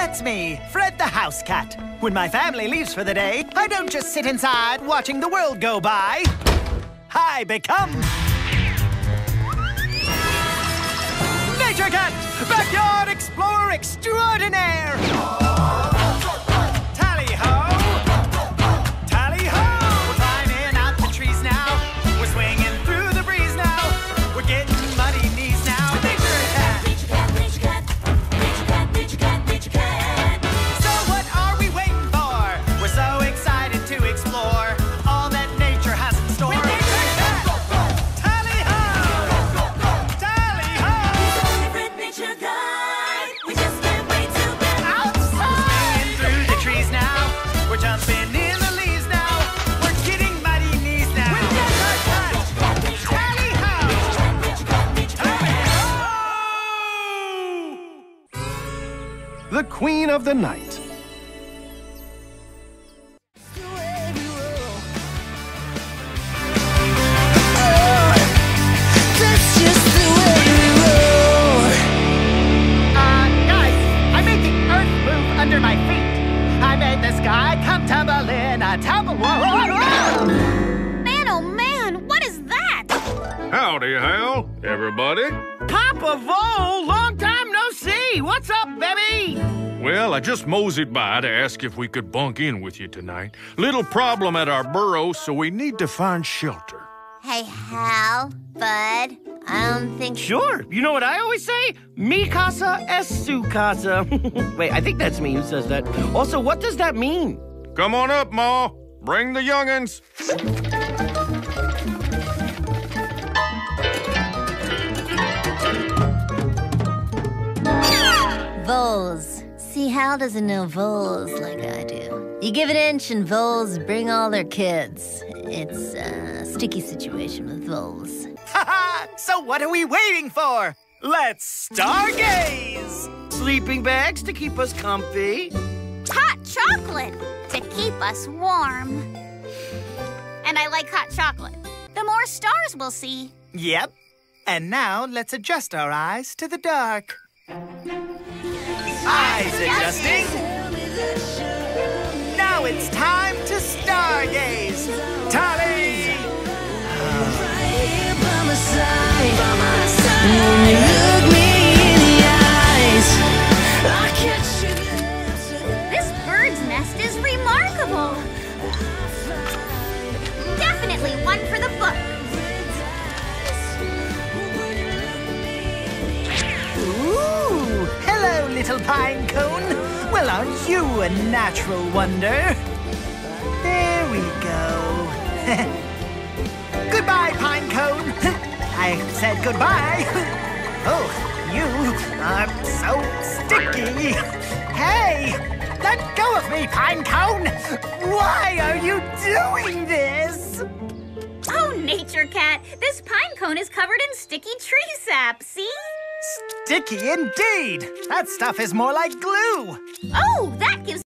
That's me, Fred the house cat. When my family leaves for the day, I don't just sit inside watching the world go by. I become... Nature Cat, backyard explorer extraordinaire. Tally-ho! Tally-ho! We're climbing out the trees now. We're swinging through the breeze now. We're getting muddy knees now. Nature Cat! Nature Cat, Nature Cat. Nature Cat, Nature Cat, Nature Cat. So what are we waiting for? We're so excited to explore all that nature has in store. With Nature Cat! Tally-ho! Tally-ho! Favorite nature guide. We just can't wait to get Outside! Through the trees now. We're jumping in the leaves now. We're getting muddy knees now. With Nature Cat! Tally-ho! Tally-ho! The Queen of the Night. Guys, I made the earth move under my feet. I made the sky come tumbling, a tumble. Man, oh man, what is that? Howdy, Hal, everybody. Papa Vole, long time no see. What's up, baby? Well, I just moseyed by to ask if we could bunk in with you tonight. Little problem at our burrow, so we need to find shelter. Hey, Hal, Bud, I don't think... Sure. You know what I always say? Mi casa es su casa. Wait, I think that's me who says that. Also, what does that mean? Come on up, Ma. Bring the youngins. Voles. See, Hal doesn't know voles like I do. You give an inch and voles bring all their kids. It's a sticky situation with voles. Haha! So what are we waiting for? Let's stargaze! Sleeping bags to keep us comfy. Hot chocolate to keep us warm. And I like hot chocolate. The more stars we'll see. Yep. And now let's adjust our eyes to the dark. Eyes adjusting. Now it's time to stargaze. Tally! This bird's nest is remarkable. Definitely one for the book. Ooh, hello, little pine cone. Well, aren't you a natural wonder? There we go. Goodbye, pine cone. I said goodbye. Oh, you are so sticky. Hey, let go of me, pine cone. Why are you doing this? Oh, Nature Cat, this pine cone is covered in sticky tree sap, see? Sticky indeed. That stuff is more like glue. Oh, that gives